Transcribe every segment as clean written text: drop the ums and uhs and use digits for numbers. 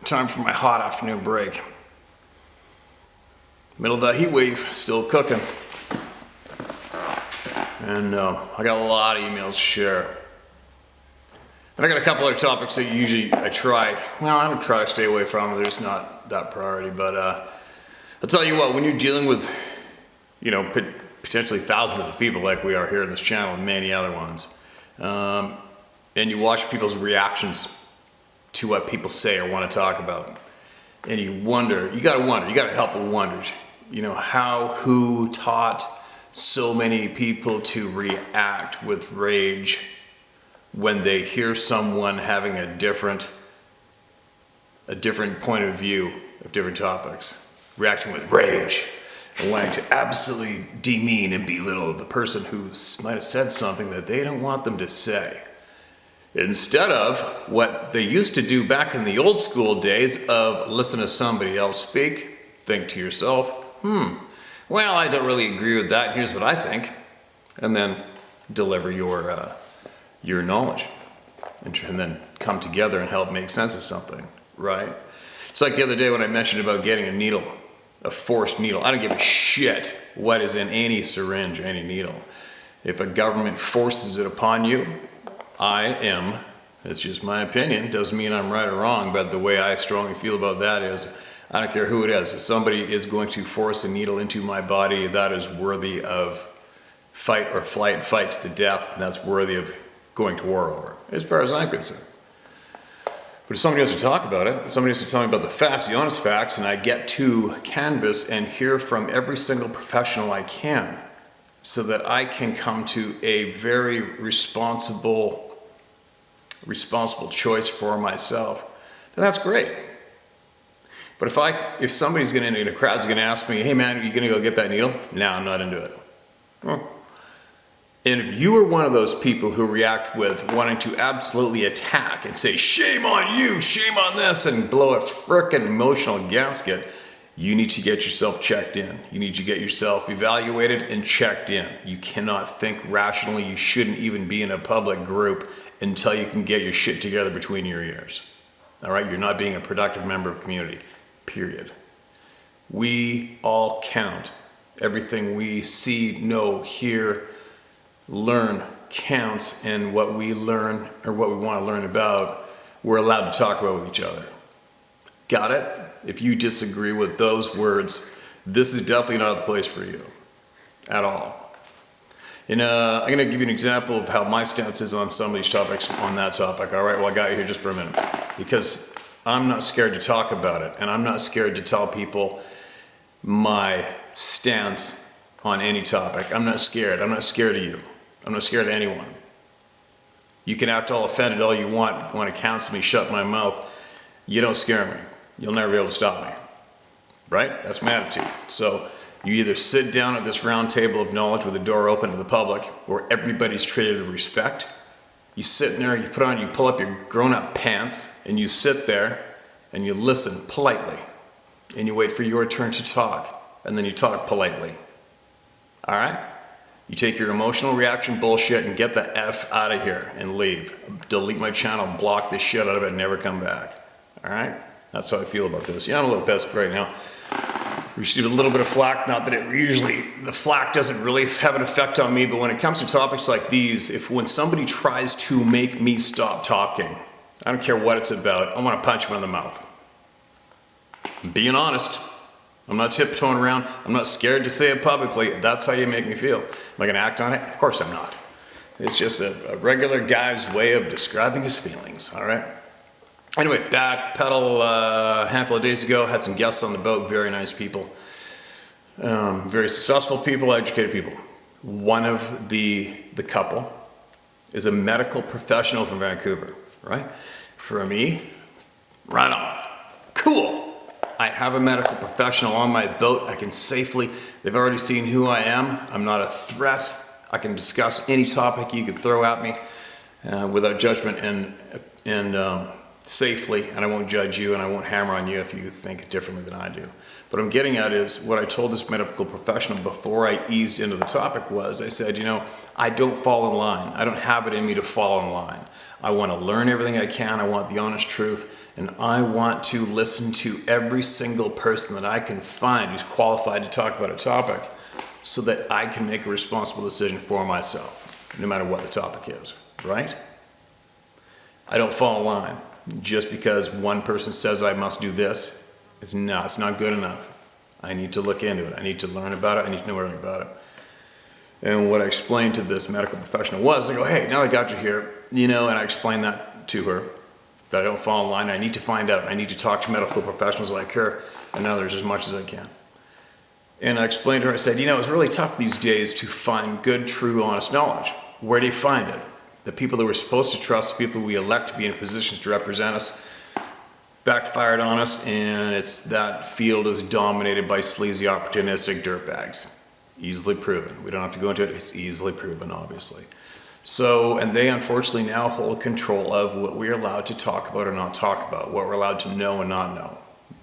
Time for my hot afternoon break. Middle of that heat wave, still cooking. And I got a lot of emails to share. And I got a couple other topics that usually I try to stay away from. They're just not that priority. But I'll tell you what, when you're dealing with, potentially thousands of people like we are here in this channel and many other ones, and you watch people's reactions to what people say or want to talk about, and you gotta help but wonder, who taught so many people to react with rage when they hear someone having a different point of view of different topics, reacting with rage and wanting to absolutely demean and belittle the person who might have said something that they don't want them to say. Instead of what they used to do back in the old school days of listen to somebody else speak, think to yourself, well, I don't really agree with that, here's what I think, and then deliver your knowledge, and then come together and help make sense of something, right? It's like the other day when I mentioned about getting a needle, a forced needle. I don't give a shit what is in any syringe or any needle. If a government forces it upon you, it's just my opinion, doesn't mean I'm right or wrong, but the way I strongly feel about that is, I don't care who it is, if somebody is going to force a needle into my body that is worthy of fight or flight, fight to the death, that's worthy of going to war over, as far as I'm concerned. But if somebody has to talk about it, somebody has to tell me about the facts, the honest facts, and I get to canvas and hear from every single professional I can, so that I can come to a very responsible choice for myself, then that's great. But if somebody's in a crowd's gonna ask me, hey man, are you gonna go get that needle? No, I'm not into it. Well, and if you are one of those people who react with wanting to absolutely attack and say, shame on you, shame on this, and blow a frickin' emotional gasket, you need to get yourself checked in. You need to get yourself evaluated and checked in. You cannot think rationally. You shouldn't even be in a public group until you can get your shit together between your ears. All right? You're not being a productive member of community, period. We all count. Everything we see, know, hear, learn counts, and what we learn or what we want to learn about, we're allowed to talk about with each other. Got it? If you disagree with those words, this is definitely not the place for you at all. And I'm going to give you an example of how my stance is on some of these topics on that topic. All right, well, I got you here just for a minute because I'm not scared to talk about it, and I'm not scared to tell people my stance on any topic. I'm not scared. I'm not scared of you. I'm not scared of anyone. You can act all offended all you want to counsel me, shut my mouth. You don't scare me. You'll never be able to stop me, right? That's my attitude. So you either sit down at this round table of knowledge with the door open to the public where everybody's treated with respect. You sit in there, you pull up your grown-up pants and you sit there and you listen politely and you wait for your turn to talk and then you talk politely, all right? You take your emotional reaction bullshit and get the F out of here and leave. Delete my channel, block this shit out of it and never come back, all right? That's how I feel about this. Yeah, I'm a little pissed right now. We received a little bit of flack, not that the flack doesn't really have an effect on me, but when it comes to topics like these, when somebody tries to make me stop talking, I don't care what it's about, I want to punch them in the mouth. I'm being honest. I'm not tiptoeing around. I'm not scared to say it publicly. That's how you make me feel. Am I going to act on it? Of course I'm not. It's just a regular guy's way of describing his feelings, all right? Anyway, backpedal a handful of days ago, had some guests on the boat, very nice people, very successful people, educated people. One of the couple is a medical professional from Vancouver, right? For me, right on, cool. I have a medical professional on my boat. I can safely, they've already seen who I am. I'm not a threat. I can discuss any topic you could throw at me without judgment and safely, and I won't judge you, and I won't hammer on you if you think differently than I do. What I'm getting at is what I told this medical professional before I eased into the topic was, I said, I don't fall in line. I don't have it in me to fall in line. I want to learn everything I can. I want the honest truth, and I want to listen to every single person that I can find who's qualified to talk about a topic so that I can make a responsible decision for myself, no matter what the topic is, right? I don't fall in line. Just because one person says I must do this, it's not good enough. I need to look into it. I need to learn about it. I need to know everything about it. And what I explained to this medical professional was, I go, hey, now I got you here, and I explained that to her, that I don't fall in line. I need to find out. I need to talk to medical professionals like her and others as much as I can. And I explained to her, I said, it's really tough these days to find good, true, honest knowledge. Where do you find it? The people that we're supposed to trust, the people we elect to be in positions to represent us, backfired on us, and that field is dominated by sleazy, opportunistic dirtbags. Easily proven. We don't have to go into it. It's easily proven, obviously. So, and they unfortunately now hold control of what we're allowed to talk about or not talk about, what we're allowed to know and not know.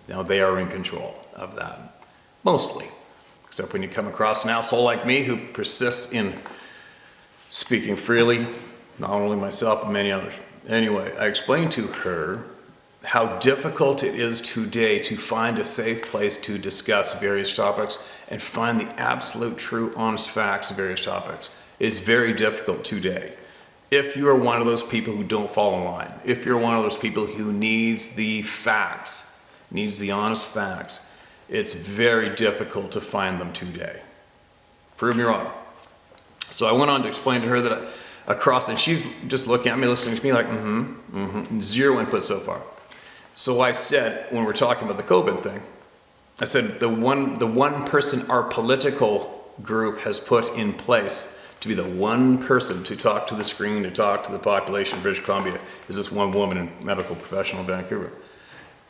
Now they are in control of that, mostly. Except when you come across an asshole like me who persists in speaking freely, not only myself, but many others. Anyway, I explained to her how difficult it is today to find a safe place to discuss various topics and find the absolute, true, honest facts of various topics. It's very difficult today. If you are one of those people who don't fall in line, if you're one of those people who needs the facts, needs the honest facts, it's very difficult to find them today. Prove me wrong. So I went on to explain to her that and she's just looking at me, listening to me like, zero input so far. So I said, when we're talking about the COVID thing, I said the one person our political group has put in place to be the one person to talk to the screen, to talk to the population of British Columbia, is this one woman in medical professional in Vancouver.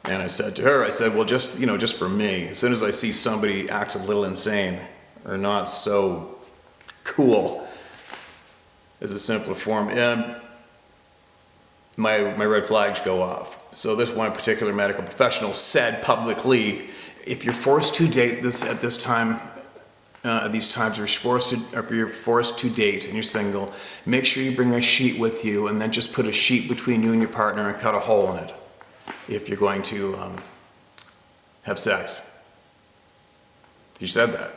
And I said to her, well, just for me, as soon as I see somebody act a little insane or not so cool, as a simpler form, my red flags go off. So this one particular medical professional said publicly, if you're forced to date this at this time, these times if you're forced to date and you're single, make sure you bring a sheet with you and then just put a sheet between you and your partner and cut a hole in it if you're going to have sex. She said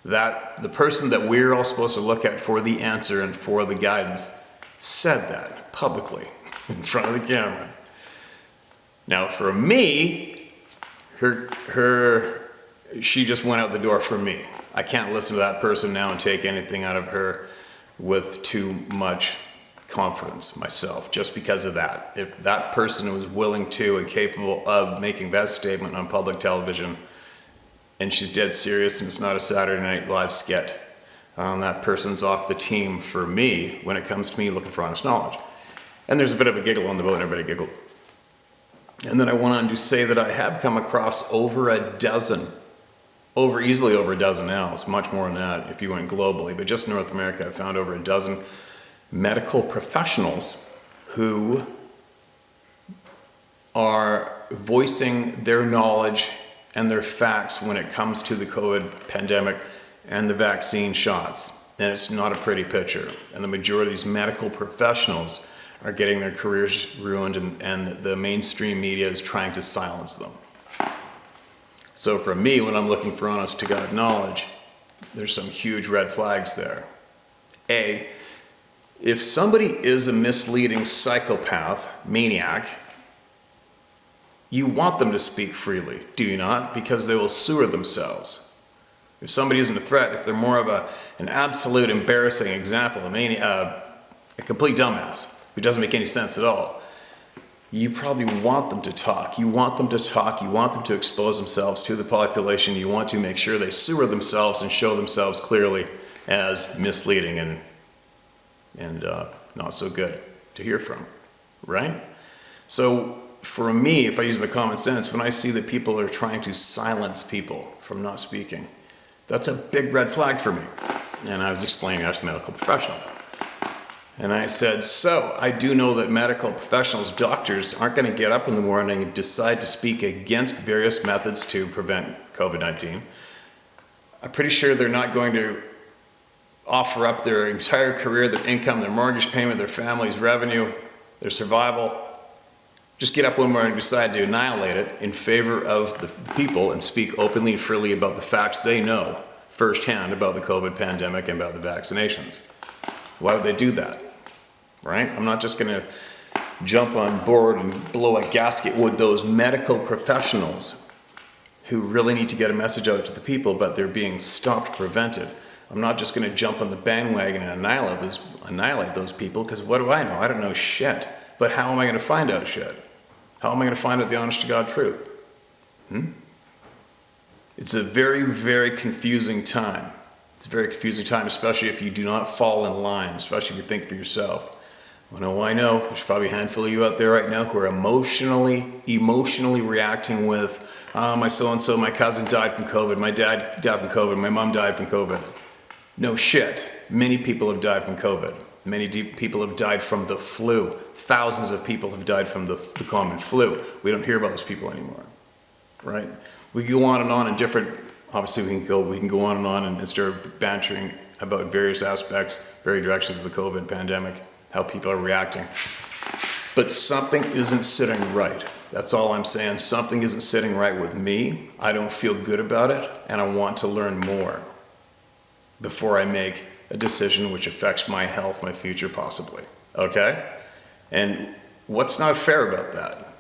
that the person that we're all supposed to look at for the answer and for the guidance said that publicly in front of the camera. Now for me, she just went out the door for me. I can't listen to that person now and take anything out of her with too much confidence myself, just because of that. If that person was willing to and capable of making that statement on public television, and she's dead serious and it's not a Saturday Night Live skit, that person's off the team for me when it comes to me looking for honest knowledge. And there's a bit of a giggle on the boat, and everybody giggled. And then I went on to say that I have come across easily over a dozen now. It's much more than that if you went globally, but just North America, I found over a dozen medical professionals who are voicing their knowledge and their facts when it comes to the COVID pandemic and the vaccine shots. And it's not a pretty picture. And the majority of these medical professionals are getting their careers ruined, and the mainstream media is trying to silence them. So for me, when I'm looking for honest to God knowledge, there's some huge red flags there. A, if somebody is a misleading psychopath, maniac, you want them to speak freely, do you not? Because they will sewer themselves. If somebody isn't a threat, if they're more of an absolute embarrassing example, a complete dumbass who doesn't make any sense at all, you probably want them to talk. You want them to talk. You want them to expose themselves to the population. You want to make sure they sewer themselves and show themselves clearly as misleading and not so good to hear from, right? So for me, if I use my common sense, when I see that people are trying to silence people from not speaking, that's a big red flag for me. And I was explaining that to the medical professional. And I said, so I do know that medical professionals, doctors, aren't going to get up in the morning and decide to speak against various methods to prevent COVID-19. I'm pretty sure they're not going to offer up their entire career, their income, their mortgage payment, their family's revenue, their survival. Just get up one morning and decide to annihilate it in favor of the people and speak openly and freely about the facts they know firsthand about the COVID pandemic and about the vaccinations. Why would they do that? Right? I'm not just going to jump on board and blow a gasket with those medical professionals who really need to get a message out to the people, but they're being stopped, prevented. I'm not just going to jump on the bandwagon and annihilate those people, because what do I know? I don't know shit. But how am I going to find out shit? How am I going to find out the honest to God truth? It's a very, very confusing time. It's a very confusing time, especially if you do not fall in line, especially if you think for yourself. I know there's probably a handful of you out there right now who are emotionally reacting with, my so-and-so, my cousin died from COVID, my dad died from COVID, my mom died from COVID. No shit. Many people have died from COVID. Many people have died from the flu. Thousands of people have died from the common flu. We don't hear about those people anymore, right? We can go on and on in different, obviously we can go on and start bantering about various aspects, various directions of the COVID pandemic, how people are reacting. But something isn't sitting right. That's all I'm saying. Something isn't sitting right with me. I don't feel good about it, and I want to learn more before I make a decision which affects my health, my future possibly, okay? And what's not fair about that?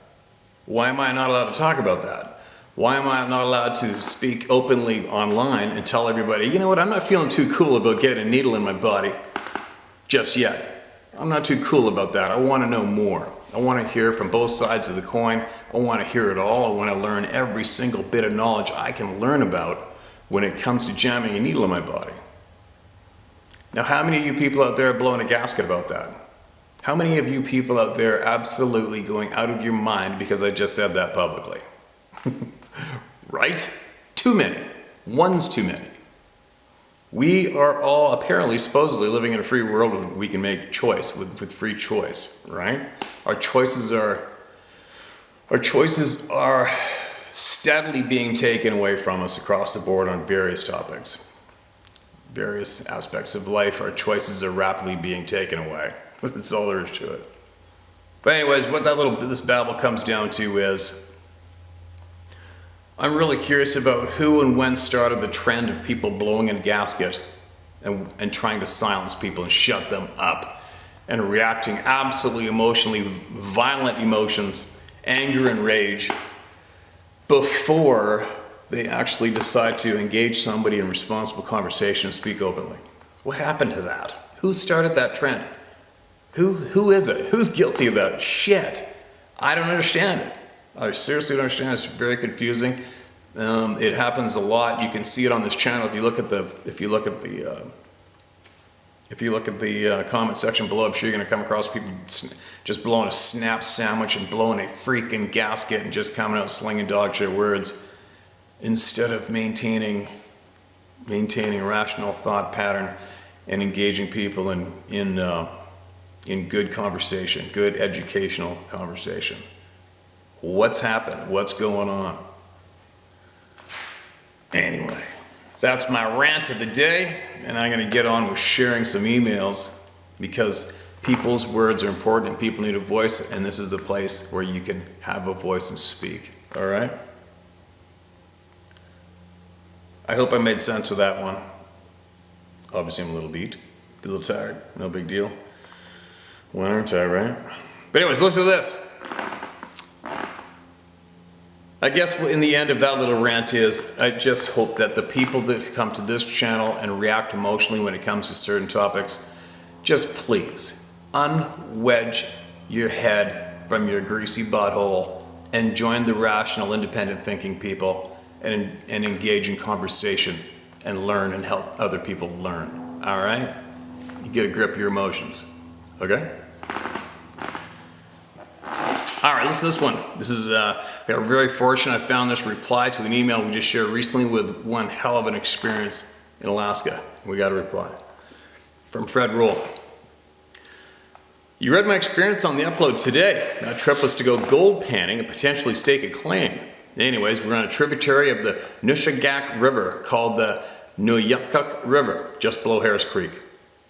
Why am I not allowed to talk about that? Why am I not allowed to speak openly online and tell everybody, you know what, I'm not feeling too cool about getting a needle in my body just yet. I'm not too cool about that. I want to know more. I want to hear from both sides of the coin. I want to hear it all. I want to learn every single bit of knowledge I can learn about when it comes to jamming a needle in my body. Now, how many of you people out there are blowing a gasket about that? How many of you people out there are absolutely going out of your mind because I just said that publicly? Right? Too many. One's too many. We are all apparently, supposedly, living in a free world where we can make choice, with free choice, right? Our choices are steadily being taken away from us across the board on various topics. Various aspects of life, our choices are rapidly being taken away. That's all there is to it. But anyways, what this babble comes down to is, I'm really curious about who and when started the trend of people blowing in a gasket and trying to silence people and shut them up and reacting absolutely emotionally violent emotions, anger and rage, before they actually decide to engage somebody in responsible conversation and speak openly. What happened to that? Who started that trend? Who is it? Who's guilty of that shit? I don't understand it. I seriously don't understand. It's very confusing. It happens a lot. You can see it on this channel if you look at the comment section below. I'm sure you're going to come across people just blowing a snap sandwich and blowing a freaking gasket and just coming out slinging dog shit words instead of maintaining a rational thought pattern and engaging people in good conversation, good educational conversation. What's happened? What's going on? Anyway, that's my rant of the day, and I'm going to get on with sharing some emails because people's words are important and people need a voice, and this is the place where you can have a voice and speak. All right? I hope I made sense with that one. Obviously, I'm a little beat, a little tired. No big deal. When aren't I, right? But anyways, listen to this. I guess in the end of that little rant is, I just hope that the people that come to this channel and react emotionally when it comes to certain topics, just please unwedge your head from your greasy butthole and join the rational, independent thinking people and engage in conversation and learn and help other people learn. All right? You get a grip of your emotions. Okay? All right, listen to this one. This is, we are very fortunate. I found this reply to an email we just shared recently with one hell of an experience in Alaska. We got a reply from Fred Rule. You read my experience on the upload today. That trip was to go gold panning and potentially stake a claim. Anyways, we're on a tributary of the Nushagak River called the Nuyukuk River, just below Harris Creek.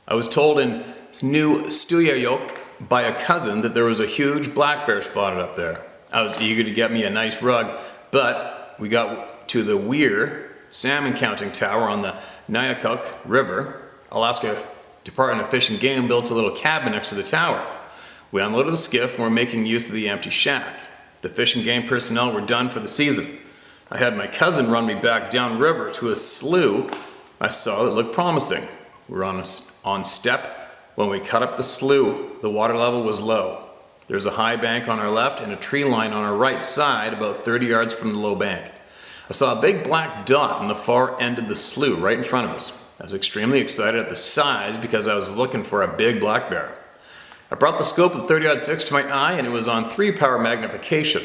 I was told in New Stuyayok by a cousin that there was a huge black bear spotted up there. I was eager to get me a nice rug, but we got to the Weir salmon counting tower on the Nuyukuk River. Alaska Department of Fish and Game built a little cabin next to the tower. We unloaded the skiff and were making use of the empty shack. The Fish and Game personnel were done for the season. I had my cousin run me back downriver to a slough I saw that looked promising. We were on step. When we cut up the slough, the water level was low. There was a high bank on our left and a tree line on our right side about 30 yards from the low bank. I saw a big black dot on the far end of the slough right in front of us. I was extremely excited at the size because I was looking for a big black bear. I brought the scope of the 30-06 to my eye and it was on 3-power magnification.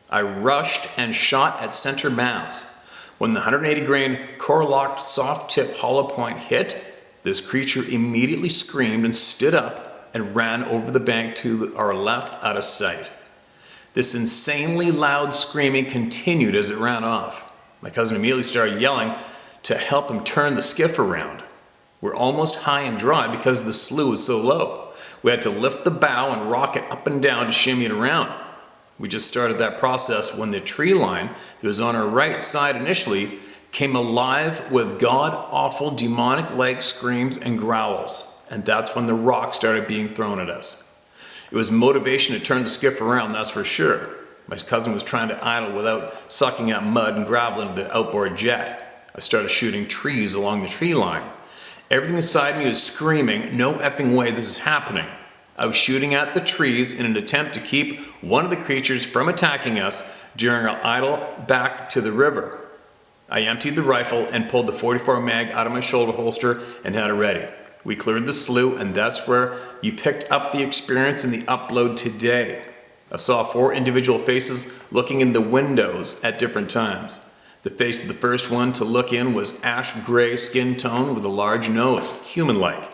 I rushed and shot at center mass. When the 180-grain core-locked soft-tip hollow point hit, this creature immediately screamed and stood up and ran over the bank to our left out of sight. This insanely loud screaming continued as it ran off. My cousin immediately started yelling to help him turn the skiff around. We're almost high and dry because the slough was so low. We had to lift the bow and rock it up and down to shimmy it around. We just started that process when the tree line that was on our right side initially came alive with god-awful demonic-like screams and growls. And that's when the rock started being thrown at us. It was motivation to turn the skiff around, that's for sure. My cousin was trying to idle without sucking up mud and gravel into the outboard jet. I started shooting trees along the tree line. Everything inside me was screaming, no effing way this is happening. I was shooting at the trees in an attempt to keep one of the creatures from attacking us during our idle back to the river. I emptied the rifle and pulled the .44 mag out of my shoulder holster and had it ready. We cleared the slough and that's where you picked up the experience in the upload today. I saw 4 individual faces looking in the windows at different times. The face of the first one to look in was ash gray skin tone with a large nose, human-like.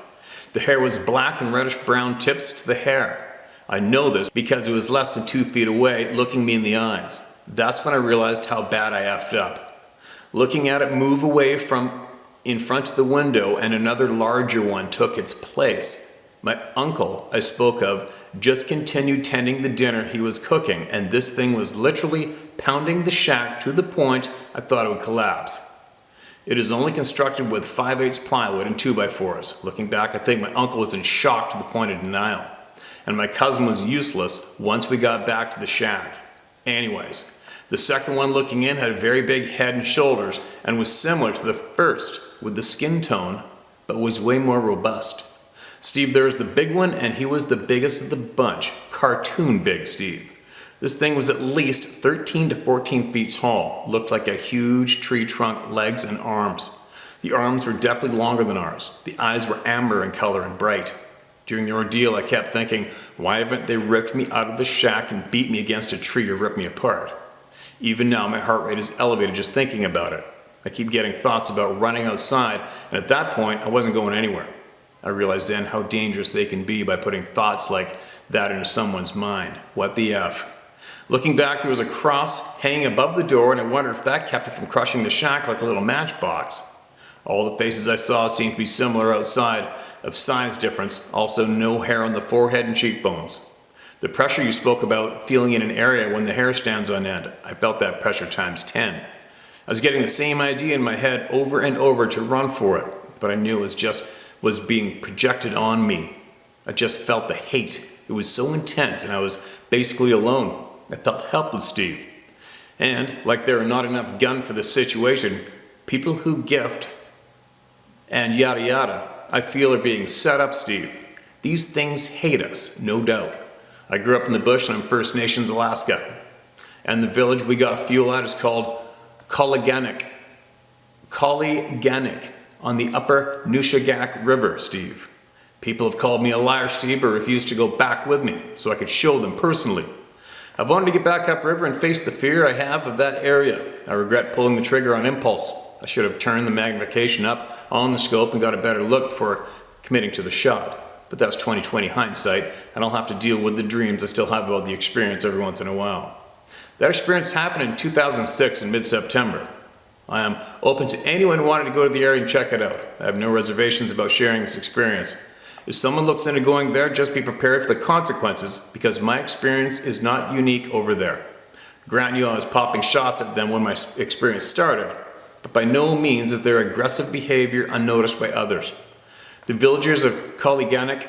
The hair was black and reddish-brown tips to the hair. I know this because it was less than 2 feet away, looking me in the eyes. That's when I realized how bad I effed up. Looking at it move away from in front of the window and another larger one took its place. My uncle I spoke of just continued tending the dinner he was cooking, and this thing was literally pounding the shack to the point I thought it would collapse. It is only constructed with 5/8 plywood and 2x4s. Looking back, I think my uncle was in shock to the point of denial. And my cousin was useless once we got back to the shack. Anyways, the second one looking in had a very big head and shoulders and was similar to the first with the skin tone, but was way more robust. Steve, there was the big one and he was the biggest of the bunch. Cartoon big, Steve. This thing was at least 13 to 14 feet tall, looked like a huge tree trunk, legs and arms. The arms were definitely longer than ours. The eyes were amber in color and bright. During the ordeal, I kept thinking, why haven't they ripped me out of the shack and beat me against a tree or ripped me apart? Even now, my heart rate is elevated just thinking about it. I keep getting thoughts about running outside, and at that point, I wasn't going anywhere. I realized then how dangerous they can be by putting thoughts like that into someone's mind. What the F? Looking back, there was a cross hanging above the door, and I wondered if that kept it from crushing the shack like a little matchbox. All the faces I saw seemed to be similar outside of size difference, also no hair on the forehead and cheekbones. The pressure you spoke about feeling in an area when the hair stands on end, I felt that pressure times 10. I was getting the same idea in my head over and over to run for it, but I knew it was being projected on me. I just felt the hate. It was so intense and I was basically alone. I felt helpless, Steve. And like there are not enough gun for this situation, people who gift and yada yada, I feel are being set up, Steve. These things hate us, no doubt. I grew up in the bush and I'm First Nations Alaska. And the village we got fuel at is called Colliganic on the upper Nushagak River, Steve. People have called me a liar, Steve, but refused to go back with me so I could show them personally. I've wanted to get back upriver and face the fear I have of that area. I regret pulling the trigger on impulse. I should have turned the magnification up on the scope and got a better look before committing to the shot. but that's 20/20 hindsight, and I'll have to deal with the dreams I still have about the experience every once in a while. That experience happened in 2006 in mid-September. I am open to anyone wanting to go to the area and check it out. I have no reservations about sharing this experience. If someone looks into going there, just be prepared for the consequences, because my experience is not unique over there. Grant you I was popping shots at them when my experience started, but by no means is their aggressive behavior unnoticed by others. The villagers of Colleganic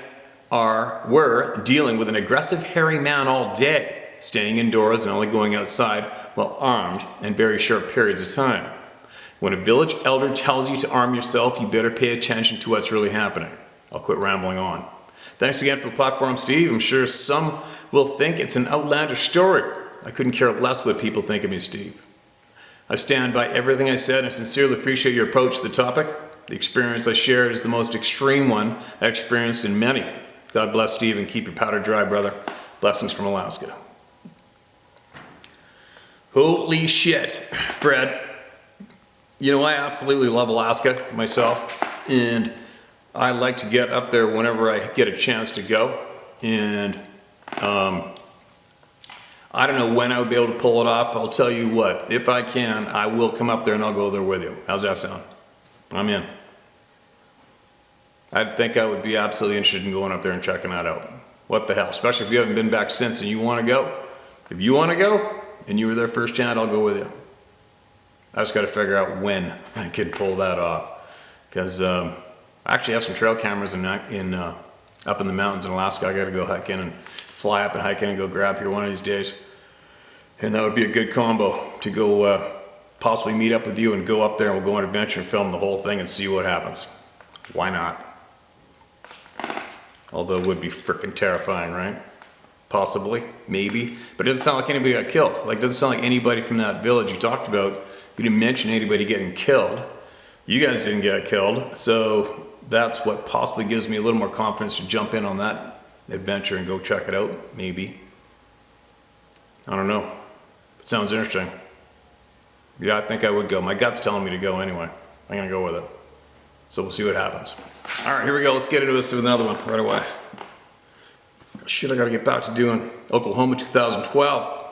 were dealing with an aggressive hairy man all day, staying indoors and only going outside while armed in very short periods of time. When a village elder tells you to arm yourself, you better pay attention to what's really happening. I'll quit rambling on. Thanks again for the platform, Steve. I'm sure some will think it's an outlandish story. I couldn't care less what people think of me, Steve. I stand by everything I said and sincerely appreciate your approach to the topic. The experience I shared is the most extreme one I experienced in many. God bless, Steve, and keep your powder dry, brother. Blessings from Alaska. Holy shit, Fred. You know, I absolutely love Alaska myself, and I like to get up there whenever I get a chance to go. And I don't know when I would be able to pull it off, but I'll tell you what, if I can, I will come up there and I'll go there with you. How's that sound? I'm in. I think I would be absolutely interested in going up there and checking that out. What the hell, especially if you haven't been back since and you want to go. If you want to go and you were there firsthand, I'll go with you. I just got to figure out when I could pull that off. Because I actually have some trail cameras up in the mountains in Alaska. I got to go hike in and fly up and hike in and go grab here one of these days. And that would be a good combo to go possibly meet up with you and go up there and we'll go on an adventure and film the whole thing and see what happens. Why not? Although it would be freaking terrifying, right? Possibly, maybe. But it doesn't sound like anybody got killed. Like, it doesn't sound like anybody from that village you talked about, you didn't mention anybody getting killed. You guys didn't get killed. So that's what possibly gives me a little more confidence to jump in on that adventure and go check it out, maybe. I don't know. It sounds interesting. Yeah, I think I would go. My gut's telling me to go anyway. I'm gonna go with it. So we'll see what happens. All right, here we go. Let's get into this with another one right away. Shit, I gotta get back to doing Oklahoma 2012.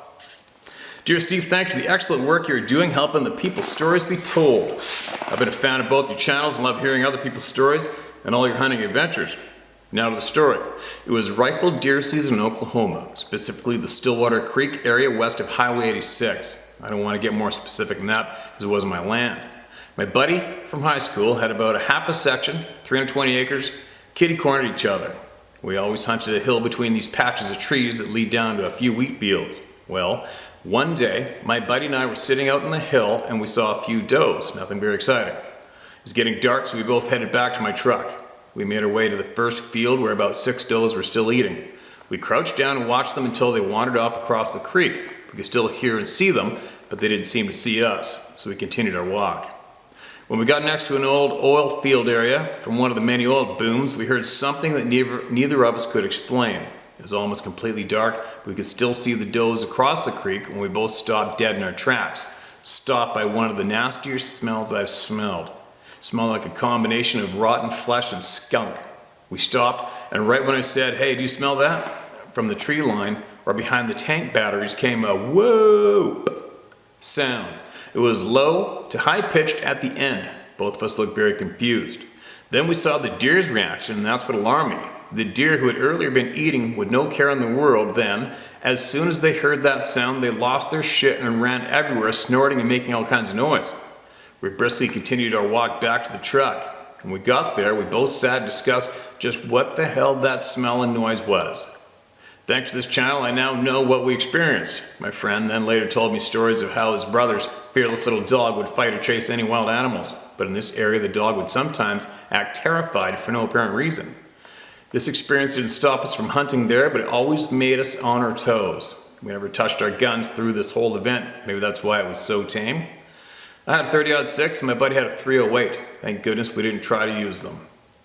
Dear Steve, thanks for the excellent work you're doing helping the people's stories be told. I've been a fan of both your channels and love hearing other people's stories and all your hunting adventures. Now to the story. It was rifle deer season in Oklahoma, specifically the Stillwater Creek area west of Highway 86. I don't want to get more specific than that because it wasn't my land. My buddy from high school had about a half a section, 320 acres, kitty-cornered each other. We always hunted a hill between these patches of trees that lead down to a few wheat fields. Well, one day, my buddy and I were sitting out on the hill and we saw a few does, nothing very exciting. It was getting dark, so we both headed back to my truck. We made our way to the first field where about 6 does were still eating. We crouched down and watched them until they wandered off across the creek. We could still hear and see them, but they didn't seem to see us, so we continued our walk. When we got next to an old oil field area from one of the many oil booms, we heard something that neither of us could explain. It was almost completely dark, but we could still see the does across the creek when we both stopped dead in our tracks, stopped by one of the nastiest smells I've smelled. It smelled like a combination of rotten flesh and skunk. We stopped, and right when I said, "Hey, do you smell that?" from the tree line or behind the tank batteries came a whoop sound. It was low to high-pitched at the end. Both of us looked very confused. Then we saw the deer's reaction, and that's what alarmed me. The deer who had earlier been eating with no care in the world then, as soon as they heard that sound, they lost their shit and ran everywhere, snorting and making all kinds of noise. We briskly continued our walk back to the truck. When we got there, we both sat and discussed just what the hell that smell and noise was. Thanks to this channel, I now know what we experienced. My friend then later told me stories of how his brother's fearless little dog would fight or chase any wild animals, but in this area the dog would sometimes act terrified for no apparent reason. This experience didn't stop us from hunting there, but it always made us on our toes. We never touched our guns through this whole event. Maybe that's why it was so tame. I had a 30-06 and my buddy had a 308. Thank goodness we didn't try to use them.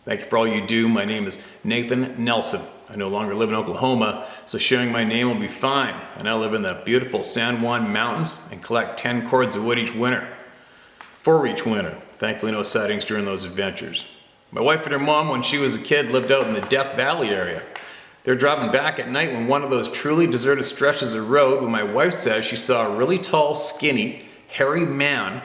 Thank you for all you do. My name is Nathan Nelson. I no longer live in Oklahoma, so sharing my name will be fine. I now live in the beautiful San Juan Mountains and collect 10 cords of wood each winter. For each winter. Thankfully no sightings during those adventures. My wife and her mom, when she was a kid, lived out in the Death Valley area. They're driving back at night when one of those truly deserted stretches of road when my wife says she saw a really tall, skinny, hairy man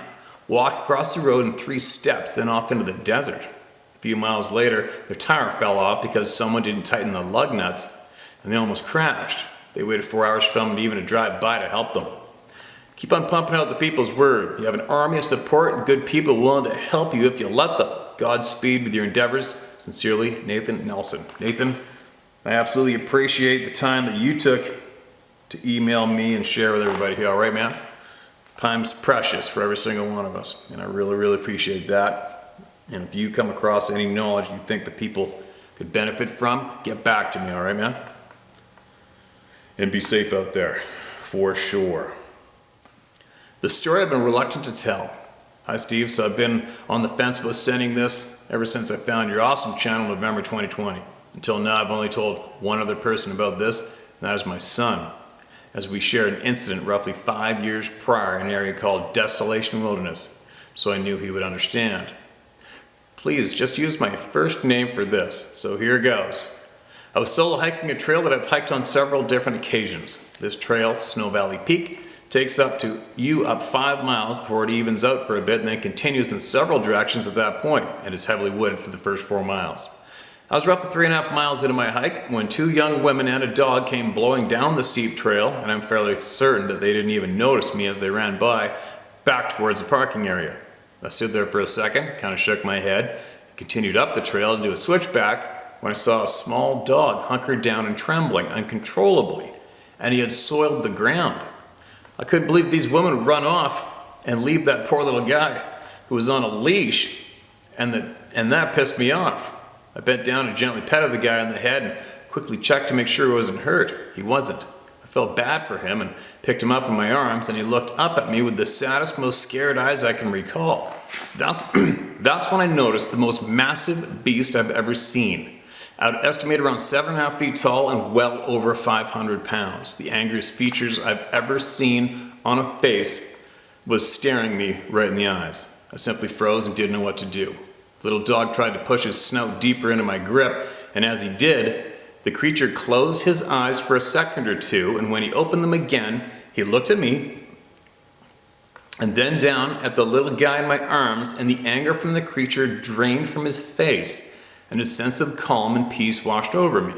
walk across the road in 3 steps, then off into the desert. A few miles later, their tire fell off because someone didn't tighten the lug nuts, and they almost crashed. They waited 4 hours for someone even to drive by to help them. Keep on pumping out the people's word. You have an army of support and good people willing to help you if you let them. Godspeed with your endeavors. Sincerely, Nathan Nelson. Nathan, I absolutely appreciate the time that you took to email me and share with everybody here. All right, man? Time's precious for every single one of us, and I really, really appreciate that. And if you come across any knowledge you think that people could benefit from, get back to me, all right, man? And be safe out there, for sure. The story I've been reluctant to tell. Hi, Steve. So I've been on the fence about sending this ever since I found your awesome channel in November 2020. Until now, I've only told one other person about this, and that is my son, as we shared an incident roughly 5 years prior in an area called Desolation Wilderness, so I knew he would understand. Please just use my first name for this, so here goes. I was solo hiking a trail that I've hiked on several different occasions. This trail, Snow Valley Peak, takes up 5 miles before it evens out for a bit and then continues in several directions at that point and is heavily wooded for the first 4 miles. I was roughly 3.5 miles into my hike when 2 young women and a dog came blowing down the steep trail, and I'm fairly certain that they didn't even notice me as they ran by back towards the parking area. I stood there for a second, kind of shook my head, continued up the trail to do a switchback when I saw a small dog hunkered down and trembling uncontrollably, and he had soiled the ground. I couldn't believe these women would run off and leave that poor little guy who was on a leash, and that pissed me off. I bent down and gently petted the guy on the head and quickly checked to make sure he wasn't hurt. He wasn't. I felt bad for him and picked him up in my arms, and he looked up at me with the saddest, most scared eyes I can recall. That's when I noticed the most massive beast I've ever seen. I would estimate around 7.5 feet tall and well over 500 pounds. The angriest features I've ever seen on a face was staring me right in the eyes. I simply froze and didn't know what to do. The little dog tried to push his snout deeper into my grip, and as he did, the creature closed his eyes for a second or two, and when he opened them again, he looked at me and then down at the little guy in my arms, and the anger from the creature drained from his face, and a sense of calm and peace washed over me.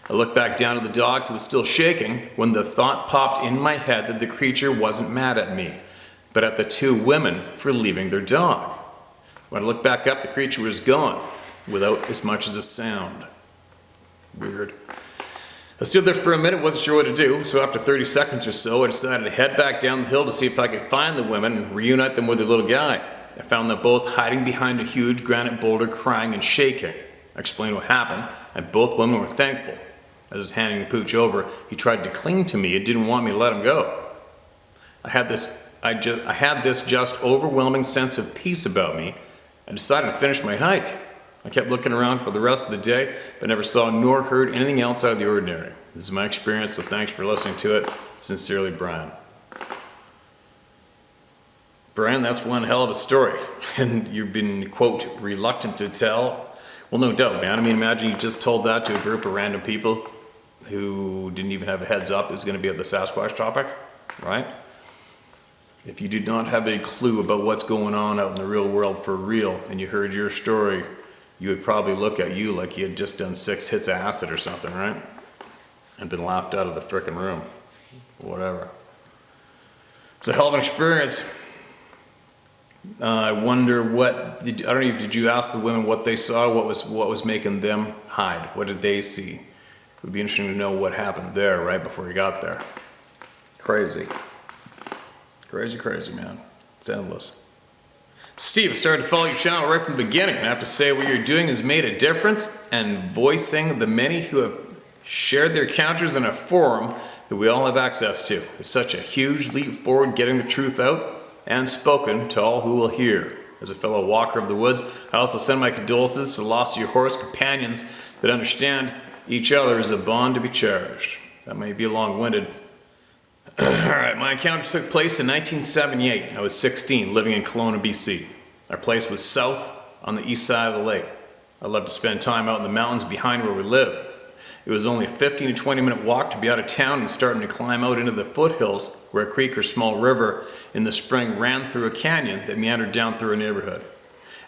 I looked back down at the dog, who was still shaking, when the thought popped in my head that the creature wasn't mad at me, but at the 2 women for leaving their dog. When I looked back up, the creature was gone, without as much as a sound. Weird. I stood there for a minute, wasn't sure what to do, so after 30 seconds or so, I decided to head back down the hill to see if I could find the women and reunite them with the little guy. I found them both hiding behind a huge granite boulder, crying and shaking. I explained what happened, and both women were thankful. As I was handing the pooch over, he tried to cling to me and didn't want me to let him go. I had this just overwhelming sense of peace about me. I decided to finish my hike. I kept looking around for the rest of the day, but never saw nor heard anything else out of the ordinary. This is my experience, so thanks for listening to it. Sincerely, Brian. Brian, that's one hell of a story. And you've been, quote, reluctant to tell. Well, no doubt, man. I mean, imagine you just told that to a group of random people who didn't even have a heads up it was going to be the Sasquatch topic, right? If you did not have a clue about what's going on out in the real world for real, and you heard your story, you would probably look at you like you had just done 6 hits of acid or something, right? And been laughed out of the frickin' room. Whatever. It's a hell of an experience. I wonder did you ask the women what they saw? What was making them hide? What did they see? It would be interesting to know what happened there right before you got there. Crazy. Crazy, crazy, man. It's endless. Steve, I started to follow your channel right from the beginning, and I have to say what you're doing has made a difference, and voicing the many who have shared their encounters in a forum that we all have access to is such a huge leap forward getting the truth out and spoken to all who will hear. As a fellow walker of the woods, I also send my condolences to the loss of your horse companions that understand each other is a bond to be cherished. That may be long-winded. Alright, my encounter took place in 1978. I was 16, living in Kelowna, BC. Our place was south on the east side of the lake. I love to spend time out in the mountains behind where we live. It was only a 15 to 20 minute walk to be out of town and starting to climb out into the foothills where a creek or small river in the spring ran through a canyon that meandered down through a neighborhood.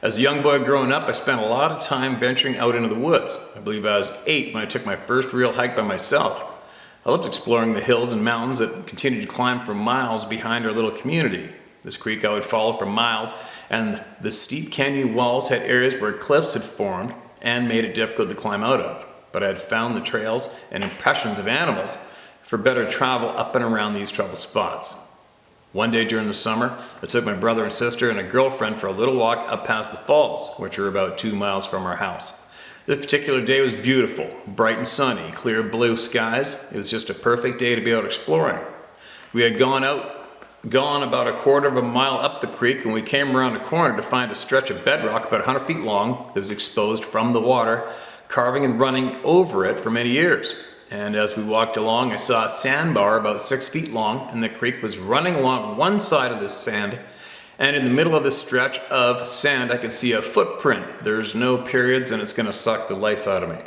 As a young boy growing up, I spent a lot of time venturing out into the woods. I believe I was 8 when I took my first real hike by myself. I loved exploring the hills and mountains that continued to climb for miles behind our little community. This creek I would follow for miles, and the steep canyon walls had areas where cliffs had formed and made it difficult to climb out of. But I had found the trails and impressions of animals for better travel up and around these troubled spots. One day during the summer, I took my brother and sister and a girlfriend for a little walk up past the falls, which are about 2 miles from our house. This particular day was beautiful, bright and sunny, clear blue skies. It was just a perfect day to be out exploring. We had gone about a quarter of a mile up the creek, and we came around a corner to find a stretch of bedrock about 100 feet long that was exposed from the water, carving and running over it for many years. And as we walked along, I saw a sandbar about 6 feet long, and the creek was running along one side of this sand. And in the middle of this stretch of sand, I could see a footprint. There's no periods, and it's going to suck the life out of me.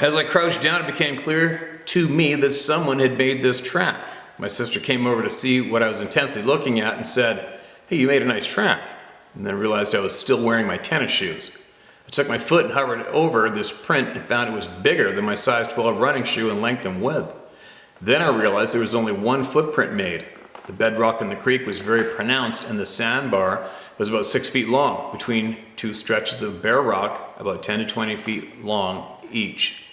As I crouched down, it became clear to me that someone had made this track. My sister came over to see what I was intensely looking at and said, "Hey, you made a nice track." And then realized I was still wearing my tennis shoes. I took my foot and hovered over this print and found it was bigger than my size 12 running shoe in length and width. Then I realized there was only one footprint made. The bedrock in the creek was very pronounced, and the sandbar was about 6 feet long, between two stretches of bare rock, about 10 to 20 feet long each.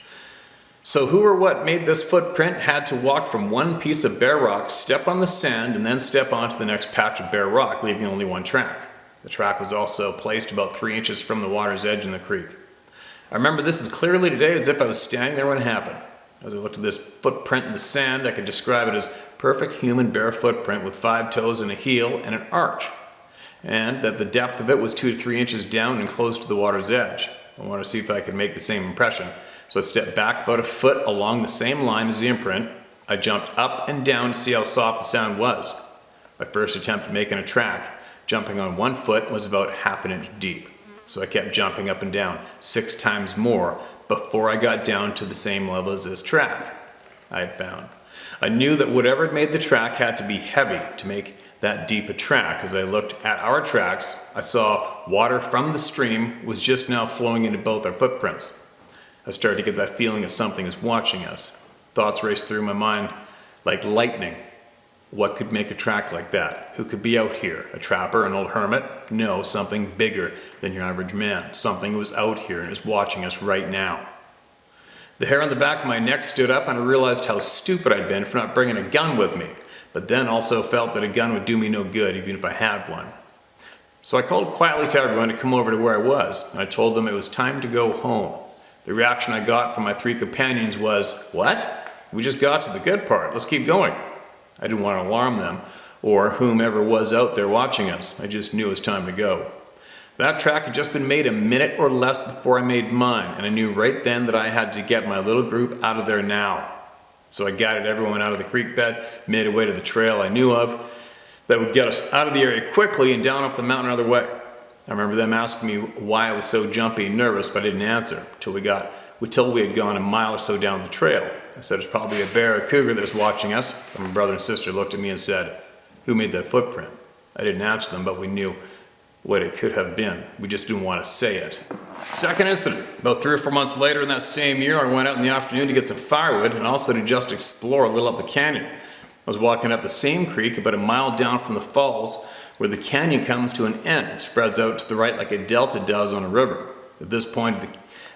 So who or what made this footprint had to walk from one piece of bare rock, step on the sand, and then step onto the next patch of bare rock, leaving only one track. The track was also placed about 3 inches from the water's edge in the creek. I remember this as clearly today as if I was standing there when it happened. As I looked at this footprint in the sand, I could describe it as perfect human bare footprint with 5 toes and a heel and an arch, and that the depth of it was 2 to 3 inches down and close to the water's edge. I wanted to see if I could make the same impression, so I stepped back about a foot along the same line as the imprint. I jumped up and down to see how soft the sound was. My first attempt at making a track, jumping on one foot, was about half an inch deep. So I kept jumping up and down 6 times more before I got down to the same level as this track I had found. I knew that whatever had made the track had to be heavy to make that deep a track. As I looked at our tracks, I saw water from the stream was just now flowing into both our footprints. I started to get that feeling of something is watching us. Thoughts raced through my mind like lightning. What could make a track like that? Who could be out here? A trapper, an old hermit? No, something bigger than your average man. Something who was out here and is watching us right now. The hair on the back of my neck stood up, and I realized how stupid I'd been for not bringing a gun with me, but then also felt that a gun would do me no good even if I had one. So I called quietly to everyone to come over to where I was, and I told them it was time to go home. The reaction I got from my 3 companions was, "What? We just got to the good part. Let's keep going." I didn't want to alarm them, or whomever was out there watching us. I just knew it was time to go. That track had just been made a minute or less before I made mine, and I knew right then that I had to get my little group out of there now. So I guided everyone out of the creek bed, made a way to the trail I knew of that would get us out of the area quickly and down up the mountain another way. I remember them asking me why I was so jumpy and nervous, but I didn't answer till we had gone a mile or so down the trail. I said it's probably a bear or cougar that was watching us. And my brother and sister looked at me and said, "Who made that footprint?" I didn't answer them, but we knew what it could have been. We just didn't want to say it. Second incident. About 3 or 4 months later in that same year, I went out in the afternoon to get some firewood and also to just explore a little up the canyon. I was walking up the same creek about a mile down from the falls where the canyon comes to an end and spreads out to the right like a delta does on a river. At this point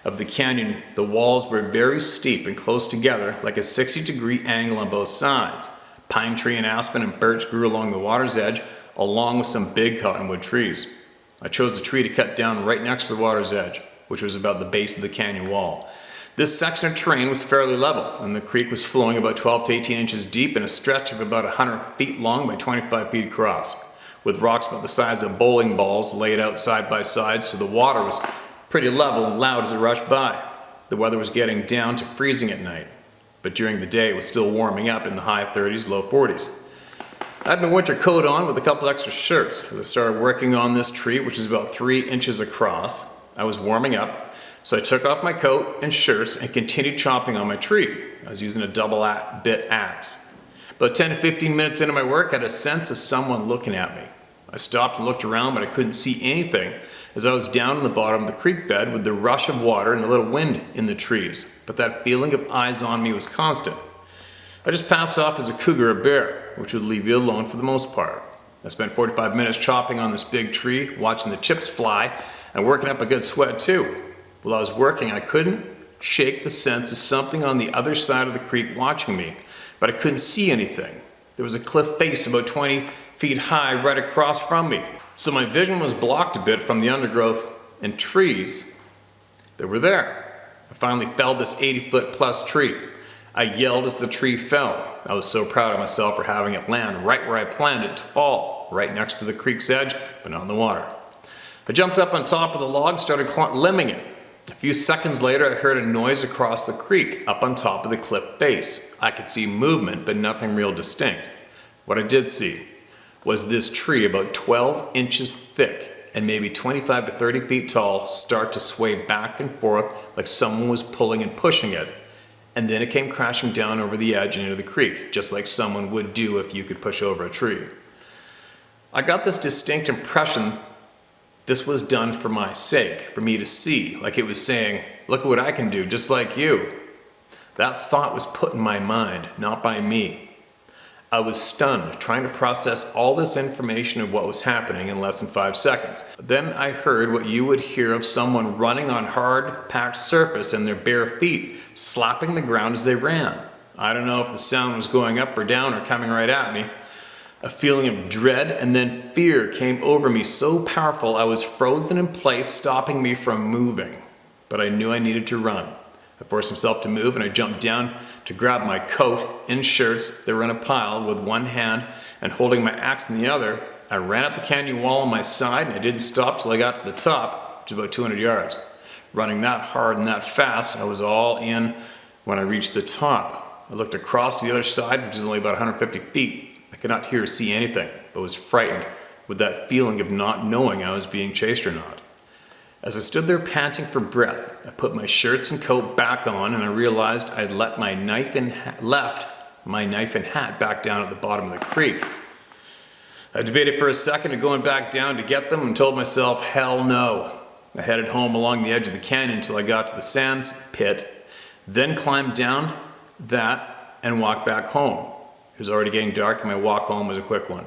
of the canyon, the walls were very steep and close together like a 60-degree angle on both sides. Pine tree and aspen and birch grew along the water's edge, along with some big cottonwood trees. I chose the tree to cut down right next to the water's edge, which was about the base of the canyon wall. This section of terrain was fairly level, and the creek was flowing about 12 to 18 inches deep in a stretch of about 100 feet long by 25 feet across, with rocks about the size of bowling balls laid out side by side, so the water was pretty level and loud as it rushed by. The weather was getting down to freezing at night, but during the day it was still warming up in the high 30s, low 40s. I had my winter coat on with a couple extra shirts. As I started working on this tree, which is about 3 inches across, I was warming up, so I took off my coat and shirts and continued chopping on my tree. I was using a double bit axe. About 10 to 15 minutes into my work, I had a sense of someone looking at me. I stopped and looked around, but I couldn't see anything as I was down in the bottom of the creek bed with the rush of water and a little wind in the trees. But that feeling of eyes on me was constant. I just passed off as a cougar or bear, which would leave you alone for the most part. I spent 45 minutes chopping on this big tree, watching the chips fly, and working up a good sweat too. While I was working, I couldn't shake the sense of something on the other side of the creek watching me, but I couldn't see anything. There was a cliff face about 20 feet high right across from me, so my vision was blocked a bit from the undergrowth and trees that were there. I finally felled this 80-foot plus tree. I yelled as the tree fell. I was so proud of myself for having it land right where I planned it to fall, right next to the creek's edge, but not in the water. I jumped up on top of the log and started limbing it. A few seconds later, I heard a noise across the creek, up on top of the cliff face. I could see movement, but nothing real distinct. What I did see was this tree about 12 inches thick and maybe 25 to 30 feet tall start to sway back and forth like someone was pulling and pushing it. And then it came crashing down over the edge and into the creek, just like someone would do if you could push over a tree. I got this distinct impression this was done for my sake, for me to see, like it was saying, look at what I can do, just like you. That thought was put in my mind, not by me. I was stunned, trying to process all this information of what was happening in less than 5 seconds. Then I heard what you would hear of someone running on hard, packed surface and their bare feet, slapping the ground as they ran. I don't know if the sound was going up or down or coming right at me. A feeling of dread and then fear came over me so powerful I was frozen in place, stopping me from moving. But I knew I needed to run. I forced myself to move and I jumped down to grab my coat and shirts that were in a pile with one hand and holding my axe in the other. I ran up the canyon wall on my side and I didn't stop till I got to the top, which is about 200 yards. Running that hard and that fast, I was all in when I reached the top. I looked across to the other side, which is only about 150 feet. I could not hear or see anything, but was frightened with that feeling of not knowing I was being chased or not. As I stood there panting for breath, I put my shirts and coat back on and I realized I'd left my knife and hat back down at the bottom of the creek. I debated for a second of going back down to get them and told myself, hell no. I headed home along the edge of the canyon until I got to the sands pit, then climbed down that and walked back home. It was already getting dark and my walk home was a quick one.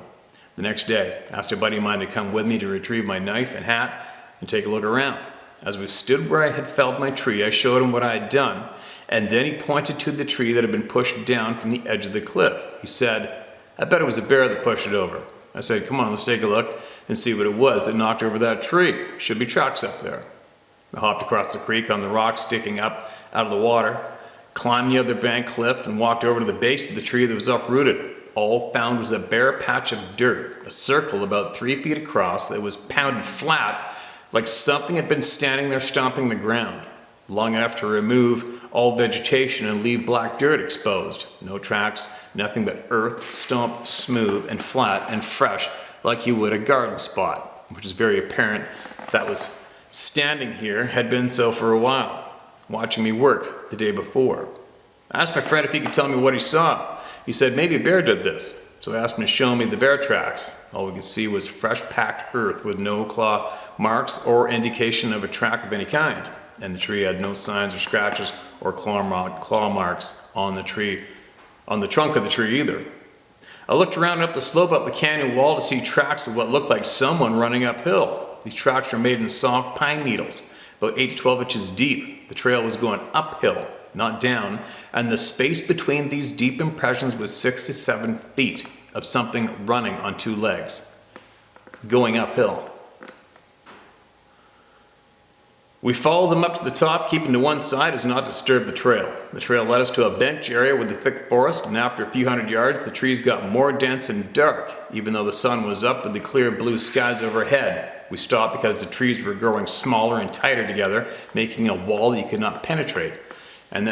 The next day, I asked a buddy of mine to come with me to retrieve my knife and hat and take a look around. As we stood where I had felled my tree, I showed him what I had done, and then he pointed to the tree that had been pushed down from the edge of the cliff. He said, I bet it was a bear that pushed it over. I said, come on, let's take a look and see what it was that knocked over that tree. Should be tracks up there. I hopped across the creek on the rocks sticking up out of the water, climbed the other bank cliff, and walked over to the base of the tree that was uprooted. All found was a bare patch of dirt, a circle about 3 feet across that was pounded flat like something had been standing there stomping the ground, long enough to remove all vegetation and leave black dirt exposed. No tracks, nothing but earth, stomped smooth and flat and fresh like you would a garden spot, which is very apparent that was standing here had been so for a while, watching me work the day before. I asked my friend if he could tell me what he saw. He said maybe a bear did this. So I asked him to show me the bear tracks. All we could see was fresh packed earth with no claw marks or indication of a track of any kind. And the tree had no signs or scratches or claw marks on the tree, on the trunk of the tree either. I looked around up the slope up the canyon wall to see tracks of what looked like someone running uphill. These tracks were made in soft pine needles, about 8 to 12 inches deep. The trail was going uphill, not down, and the space between these deep impressions was 6 to 7 feet of something running on 2 legs, going uphill. We followed them up to the top, keeping to one side as not to disturb the trail. The trail led us to a bench area with a thick forest, and after a few hundred yards, the trees got more dense and dark, even though the sun was up with the clear blue skies overhead. We stopped because the trees were growing smaller and tighter together, making a wall that you could not penetrate. And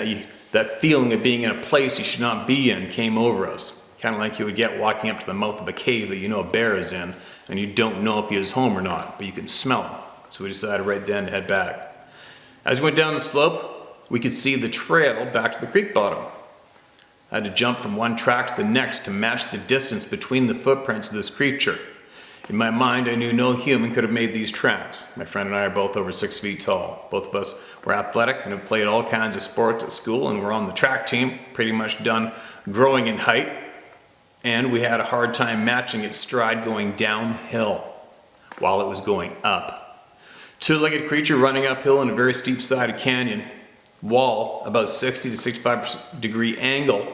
that feeling of being in a place you should not be in came over us. Kind of like you would get walking up to the mouth of a cave that you know a bear is in, and you don't know if he is home or not, but you can smell him. So we decided right then to head back. As we went down the slope, we could see the trail back to the creek bottom. I had to jump from one track to the next to match the distance between the footprints of this creature. In my mind, I knew no human could have made these tracks. My friend and I are both over 6 feet tall. Both of us were athletic and have played all kinds of sports at school, and were on the track team, pretty much done growing in height. And we had a hard time matching its stride going downhill while it was going up. Two-legged creature running uphill in a very steep sided canyon wall, about 60 to 65 degree angle.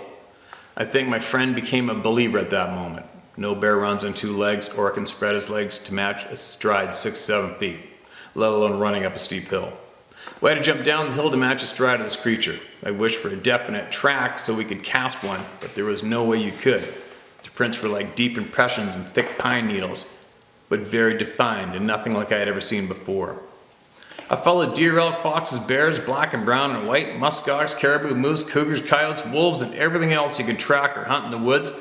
I think my friend became a believer at that moment. No bear runs on 2 legs or can spread his legs to match a stride 6-7 feet, let alone running up a steep hill. We had to jump down the hill to match the stride of this creature. I wished for a definite track so we could cast one, but there was no way you could. The prints were like deep impressions and thick pine needles, but very defined and nothing like I had ever seen before. I followed deer, elk, foxes, bears, black and brown and white, muskox, caribou, moose, cougars, coyotes, wolves, and everything else you could track or hunt in the woods,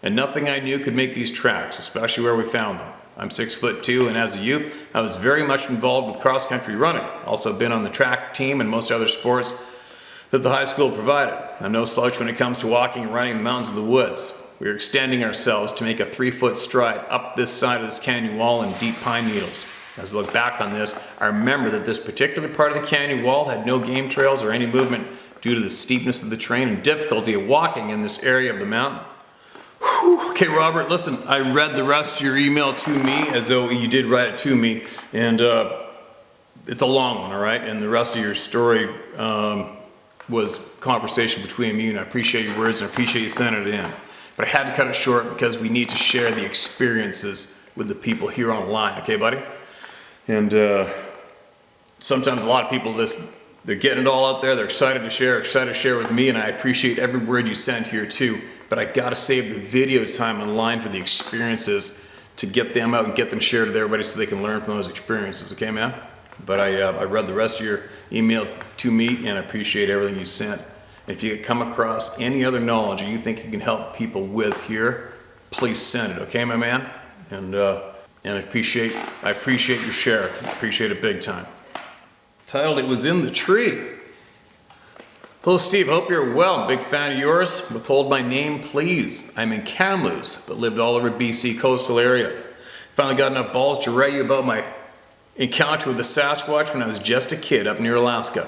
and nothing I knew could make these tracks, especially where we found them. I'm 6'2", and as a youth, I was very much involved with cross-country running. Also been on the track team and most other sports that the high school provided. I'm no slouch when it comes to walking and running in the mountains of the woods. We were extending ourselves to make a 3-foot stride up this side of this canyon wall in deep pine needles. As I look back on this, I remember that this particular part of the canyon wall had no game trails or any movement due to the steepness of the terrain and difficulty of walking in this area of the mountain. Whew. Okay, Robert, listen, I read the rest of your email to me as though you did write it to me, and it's a long one, all right? And the rest of your story was conversation between me, and I appreciate your words and I appreciate you sending it in. But I had to cut it short because we need to share the experiences with the people here online, okay, buddy? And sometimes a lot of people, they're getting it all out there, they're excited to share with me, and I appreciate every word you sent here too. But I gotta save the video time online for the experiences to get them out and get them shared with everybody so they can learn from those experiences, okay, man? But I read the rest of your email to me, and I appreciate everything you sent. If you come across any other knowledge you think you can help people with here, please send it, okay, my man? And I appreciate your share. I appreciate it big time. Titled, "It Was in the Tree." Hello, Steve. Hope you're well. Big fan of yours. Withhold my name, please. I'm in Kamloops, but lived all over BC coastal area. Finally got enough balls to write you about my encounter with the Sasquatch when I was just a kid up near Alaska.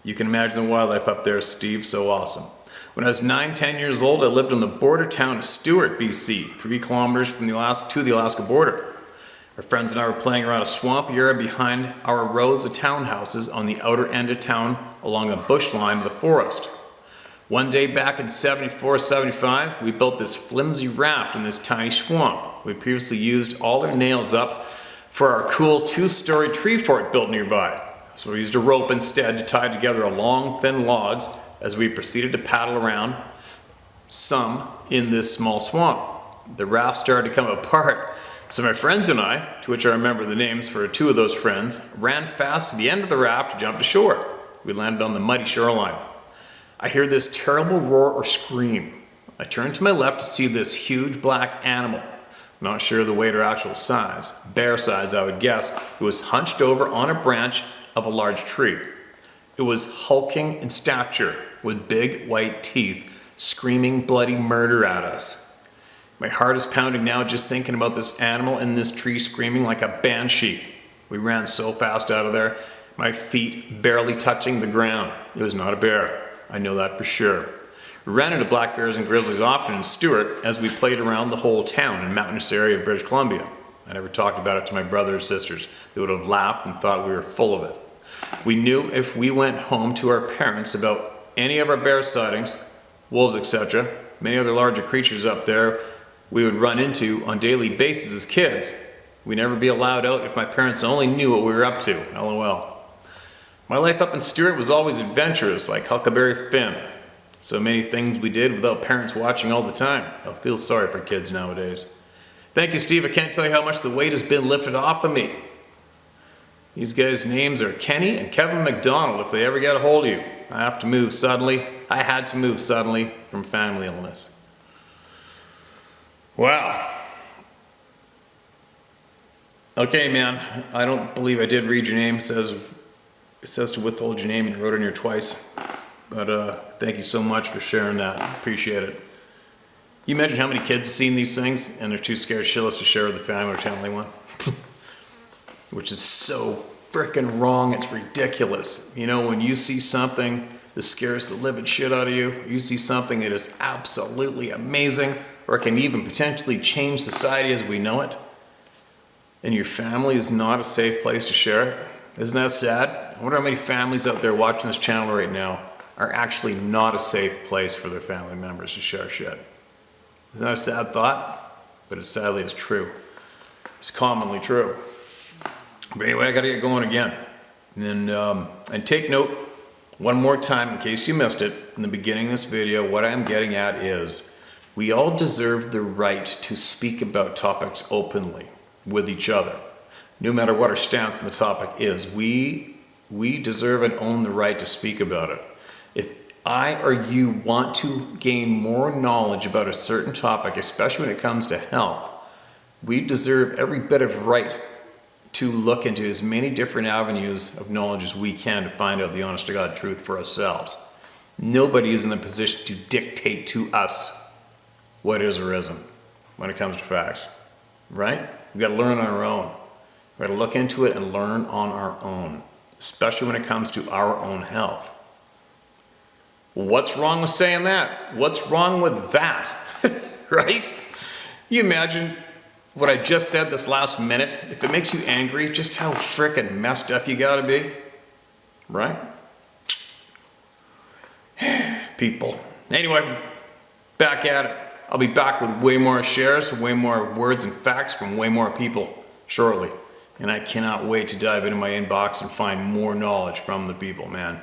You can imagine the wildlife up there, Steve. So awesome. When I was 9-10 years old, I lived in the border town of Stewart, BC, 3 kilometers from the Alaska border. Our friends and I were playing around a swamp area behind our rows of townhouses on the outer end of town along a bush line of the forest. One day back in 74, 75, we built this flimsy raft in this tiny swamp. We previously used all our nails up for our cool 2-story tree fort built nearby. So we used a rope instead to tie together a long, thin logs as we proceeded to paddle around some in this small swamp. The raft started to come apart. So my friends and I, to which I remember the names for 2 of those friends, ran fast to the end of the raft to jump to shore. We landed on the muddy shoreline. I hear this terrible roar or scream. I turn to my left to see this huge black animal. Not sure the weight or actual size. Bear size, I would guess. It was hunched over on a branch of a large tree. It was hulking in stature with big white teeth, screaming bloody murder at us. My heart is pounding now just thinking about this animal in this tree screaming like a banshee. We ran so fast out of there, my feet barely touching the ground. It was not a bear. I know that for sure. We ran into black bears and grizzlies often in Stewart as we played around the whole town and mountainous area of British Columbia. I never talked about it to my brothers or sisters. They would have laughed and thought we were full of it. We knew if we went home to our parents about any of our bear sightings, wolves, etc., many other larger creatures up there we would run into on a daily basis as kids, we'd never be allowed out if my parents only knew what we were up to. LOL. My life up in Stewart was always adventurous, like Huckleberry Finn. So many things we did without parents watching all the time. I feel sorry for kids nowadays. Thank you, Steve. I can't tell you how much the weight has been lifted off of me. These guys' names are Kenny and Kevin McDonald if they ever get a hold of you. I had to move suddenly from family illness. Wow. Okay, man, I don't believe I did read your name. It says to withhold your name and you wrote it in here twice. But thank you so much for sharing that. Appreciate it. You imagine how many kids have seen these things and they're too scared shitless to share with the family or tell anyone? Which is so freaking wrong, it's ridiculous. You know, when you see something that scares the living shit out of you, you see something that is absolutely amazing, or can even potentially change society as we know it, and your family is not a safe place to share it. Isn't that sad? I wonder how many families out there watching this channel right now are actually not a safe place for their family members to share shit. Isn't that a sad thought? But it sadly is true. It's commonly true. But anyway, I gotta get going again. And take note one more time in case you missed it in the beginning of this video. What I'm getting at is we all deserve the right to speak about topics openly with each other. No matter what our stance on the topic is, we deserve and own the right to speak about it. If I or you want to gain more knowledge about a certain topic, especially when it comes to health, we deserve every bit of right to look into as many different avenues of knowledge as we can to find out the honest to God truth for ourselves. Nobody is in the position to dictate to us what is or isn't when it comes to facts, right? We've got to learn on our own. We've got to look into it and learn on our own, especially when it comes to our own health. What's wrong with saying that? What's wrong with that? Right? You imagine what I just said this last minute? If it makes you angry, just how frickin' messed up you gotta be, right? People. Anyway, back at it. I'll be back with way more shares, way more words and facts from way more people shortly. And I cannot wait to dive into my inbox and find more knowledge from the people, man.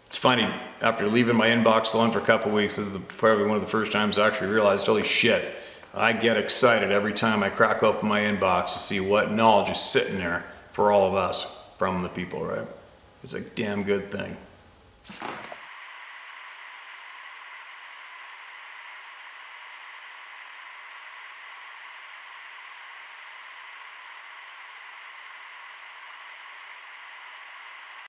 It's funny, after leaving my inbox alone for a couple weeks, this is probably one of the first times I actually realized, holy shit, I get excited every time I crack open my inbox to see what knowledge is sitting there for all of us from the people, right? It's a damn good thing.